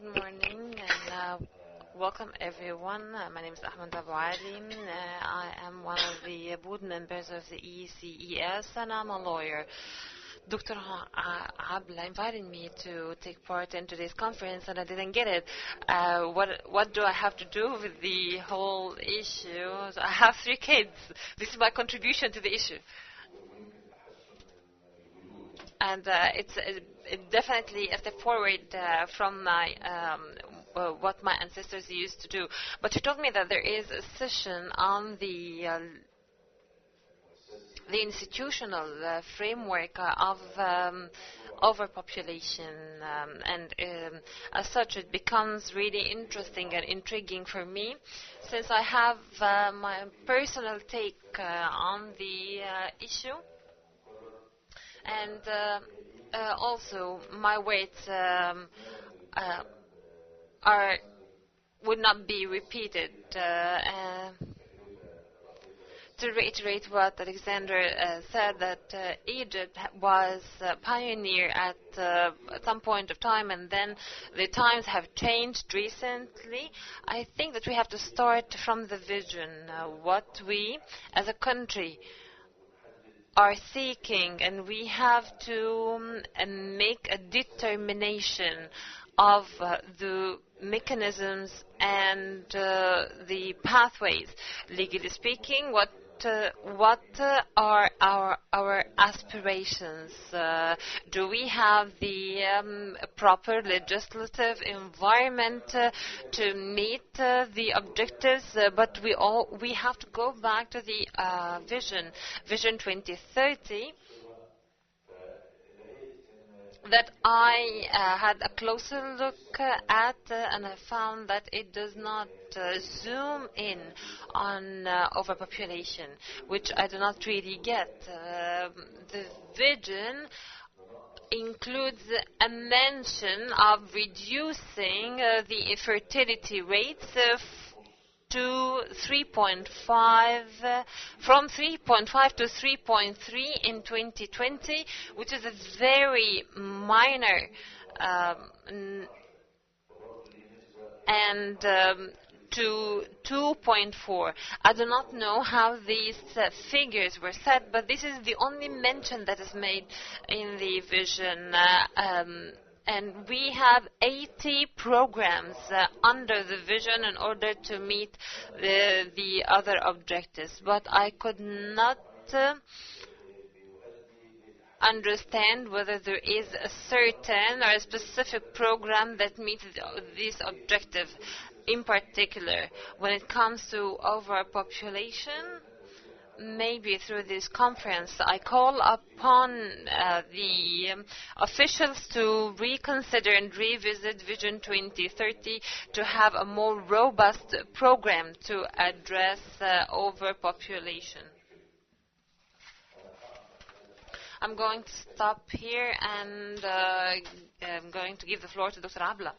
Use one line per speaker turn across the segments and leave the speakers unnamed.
Good morning and welcome everyone. My name is Ahmed. I am one of the board members of the ECES and I'm a lawyer. Dr. Abla invited me to take part in today's conference and I didn't get it. What do I have to do with the whole issue? I have 3 kids. This is my contribution to the issue. And it's definitely a step forward from my what my ancestors used to do. But she told me that there is a session on the institutional framework of overpopulation, and as such it becomes really interesting and intriguing for me, since I have my personal take on the issue. And also, my words would not be repeated. To reiterate what Alexander said, that Egypt was a pioneer at some point of time, and then the times have changed recently. I think that we have to start from the vision, what we as a country are seeking, and we have to make a determination of the mechanisms and the pathways. Legally speaking, what are our aspirations? Do we have the proper legislative environment to meet the objectives? But we have to go back to the Vision 2030. That I had a closer look at, and I found that it does not zoom in on overpopulation, which I do not really get. The vision includes a mention of reducing the fertility rates to 3.5, from 3.5 to 3.3 in 2020, which is a very minor, and to 2.4. I do not know how these figures were set, but this is the only mention that is made in the vision. And we have 80 programs under the vision in order to meet the other objectives. But I could not understand whether there is a certain or a specific program that meets this objective. In particular, when it comes to overpopulation, maybe through this conference, I call upon the officials to reconsider and revisit Vision 2030 to have a more robust program to address overpopulation. I'm going to stop here and I'm going to give the floor to Dr. Abla.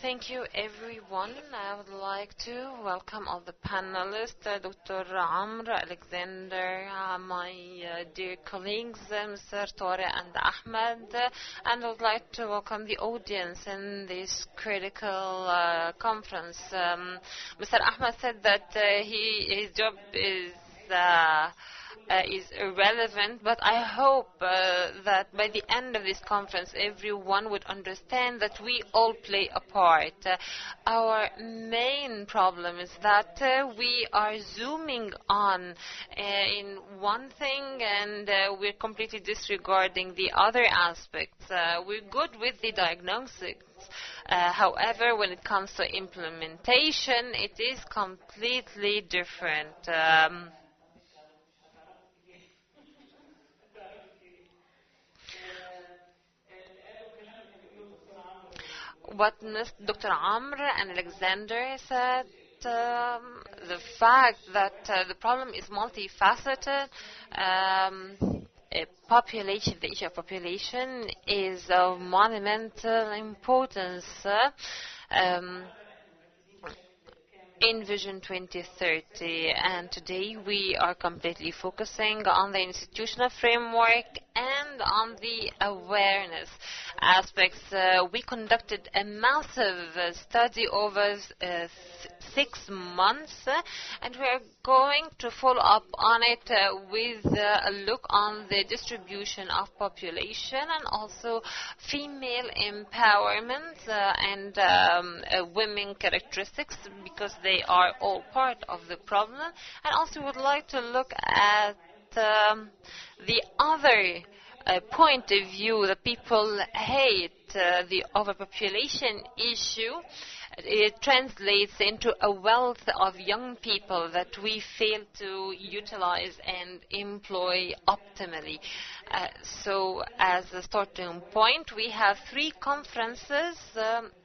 Thank you, everyone. I would like to welcome all the panelists, Dr. Amr, Alexander, my dear colleagues, Mr. Tore and Ahmed, and I would like to welcome the audience in this critical conference. Mr. Ahmed said that his job is irrelevant, but I hope that by the end of this conference everyone would understand that we all play a part. Our main problem is that we are zooming on in one thing and we're completely disregarding the other aspects. We're good with the diagnosis. However, when it comes to implementation, it is completely different. What Dr. Amr and Alexander said, the fact that the problem is multifaceted, population, the issue of population is of monumental importance in Vision 2030, and today we are completely focusing on the institutional framework and on the awareness aspects. We conducted a massive study over 6 months, and we are going to follow up on it with a look on the distribution of population and also female empowerment and women characteristics, because they are all part of the problem. And also would like to look at the other point of view that people hate the overpopulation issue. It translates into a wealth of young people that we fail to utilize and employ optimally. So as a starting point, we have 3 conferences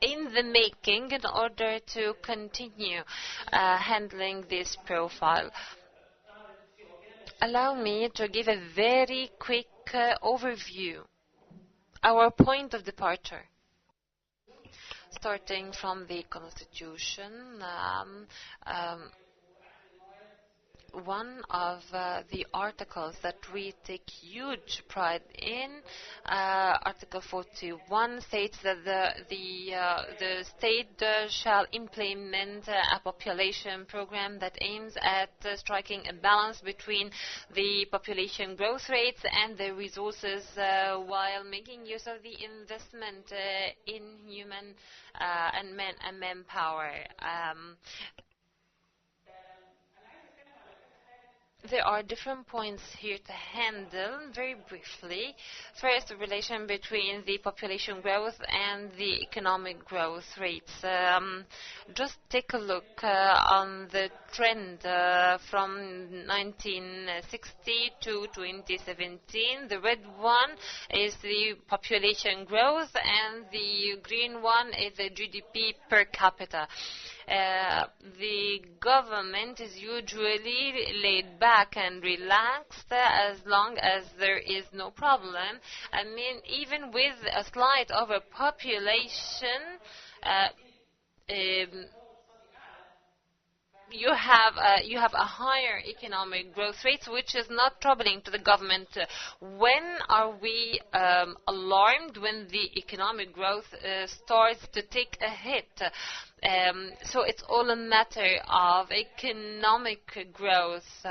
in the making in order to continue handling this profile. Allow me to give a very quick overview. Our point of departure. Starting from the Constitution, one of the articles that we take huge pride in, Article 41, states that the state shall implement a population program that aims at striking a balance between the population growth rates and the resources while making use of the investment in human and manpower. There are different points here to handle very briefly. First, the relation between the population growth and the economic growth rates. Just take a look on the trend from 1960 to 2017. The red one is the population growth and the green one is the GDP per capita. The government is usually laid back and relaxed as long as there is no problem. I mean, even with a slight overpopulation, you have a higher economic growth rate, which is not troubling to the government. When are we alarmed? When the economic growth starts to take a hit. So it's all a matter of economic growth.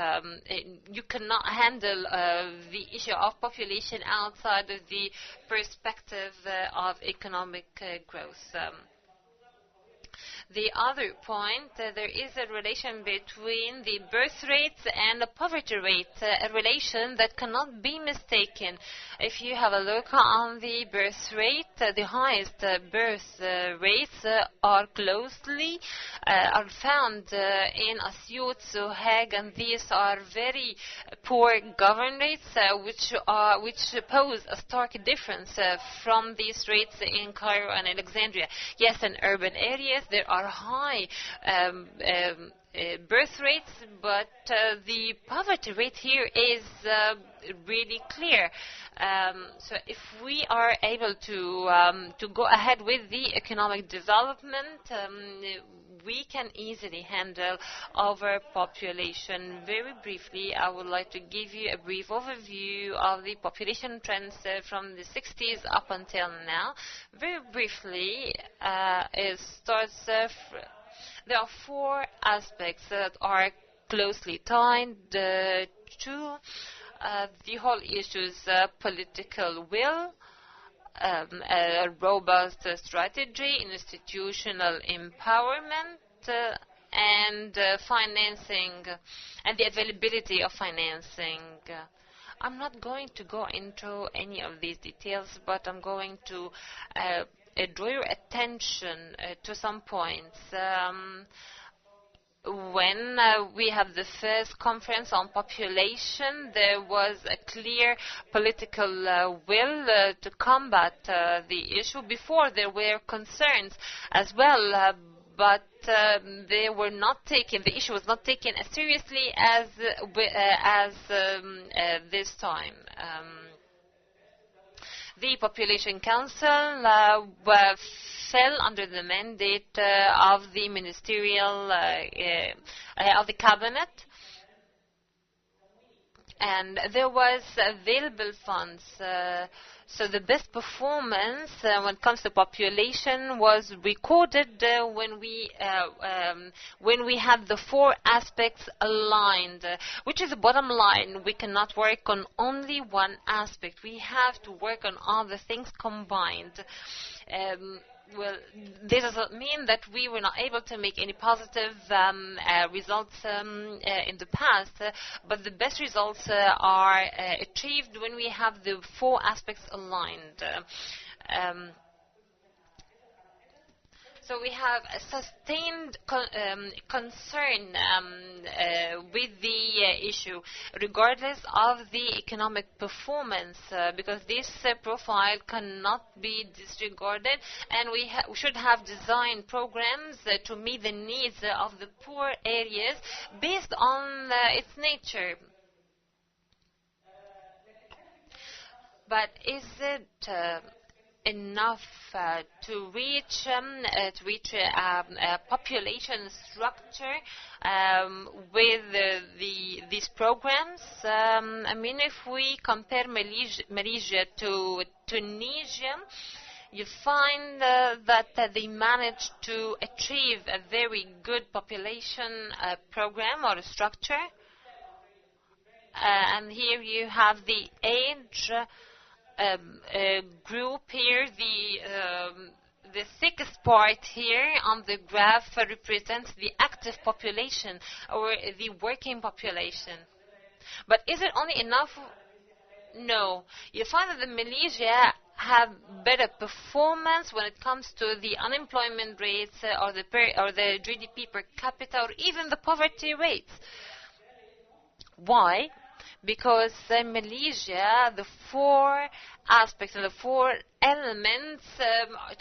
You cannot handle the issue of population outside of the perspective of economic growth. The other point, there is a relation between the birth rates and the poverty rate, a relation that cannot be mistaken. If you have a look on the birth rate, the highest birth rates are found in Asyut, Sohag, and these are very poor governed rates, which pose a stark difference from these rates in Cairo and Alexandria. Yes, in urban areas there are high birth rates, but the poverty rate here is really clear. So if we are able to go ahead with the economic development, we can easily handle overpopulation. Very briefly, I would like to give you a brief overview of the population trends from the 60s up until now. Very briefly, it starts. There are 4 aspects that are closely tied to the whole issue's political will, a robust strategy, institutional empowerment, and financing, and the availability of financing. I'm not going to go into any of these details, but I'm going to draw your attention to some points. When we have the first conference on population, there was a clear political will to combat the issue. Before, there were concerns as well, but they were not taken. The issue was not taken as seriously as this time. The Population Council fell under the mandate of the ministerial, of the cabinet, and there was available funds. So the best performance when it comes to population was recorded when we had the four aspects aligned, which is the bottom line. We cannot work on only one aspect. We have to work on all the things combined. Well, this doesn't mean that we were not able to make any positive results in the past, but the best results are achieved when we have the four aspects aligned. So we have a sustained concern with the issue, regardless of the economic performance, because this profile cannot be disregarded, and we should have designed programs to meet the needs of the poor areas based on its nature. But is it enough to reach a population structure with these programs? I mean, if we compare Malaysia to Tunisia, you find that they managed to achieve a very good population program or a structure. And here you have the age group here. The thickest part here on the graph represents the active population or the working population. But is it only enough? No. You find that the Malaysia have better performance when it comes to the unemployment rates or the GDP per capita or even the poverty rates. Why? Because in Malaysia, the four aspects and the four elements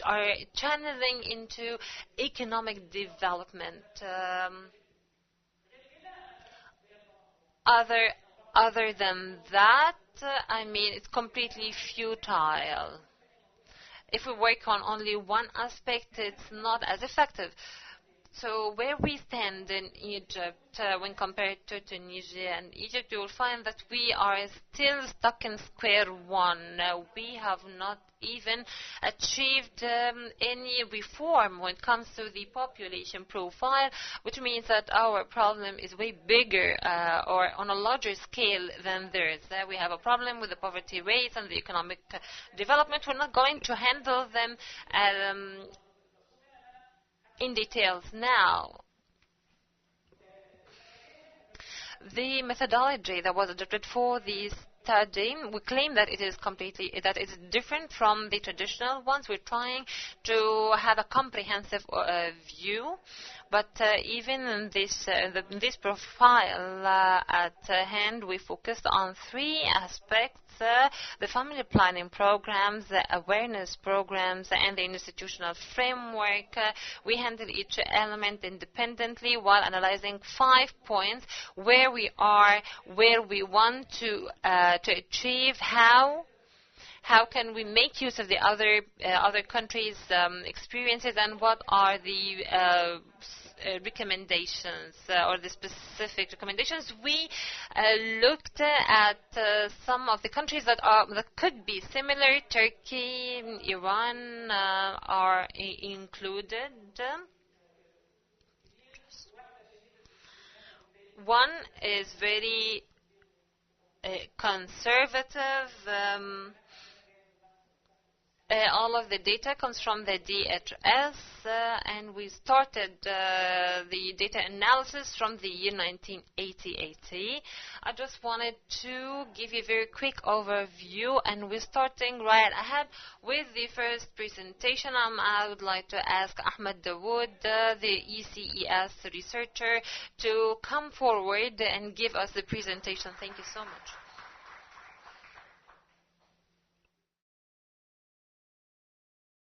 are channeling into economic development. Other than that, I mean, it's completely futile. If we work on only one aspect, it's not as effective. So where we stand in Egypt when compared to Tunisia and Egypt, you will find that we are still stuck in square one. We have not even achieved any reform when it comes to the population profile, which means that our problem is way bigger or on a larger scale than theirs. We have a problem with the poverty rates and the economic development. We're not going to handle them in details now. The methodology that was adopted for the study, we claim that it is different from the traditional ones. We're trying to have a comprehensive view, but even in this profile at hand, we focused on three aspects: the family planning programs, the awareness programs, and the institutional framework. We handle each element independently while analyzing 5 points: where we are, where we want to achieve, how can we make use of the other countries' experiences, and what are the recommendations or the specific recommendations. We looked at some of the countries that could be similar. Turkey, Iran are included. One is very conservative. All of the data comes from the DHS, and we started the data analysis from the year 1980. I just wanted to give you a very quick overview, and we're starting right ahead with the first presentation. I would like to ask Ahmed, the ECES researcher, to come forward and give us the presentation. Thank you so much.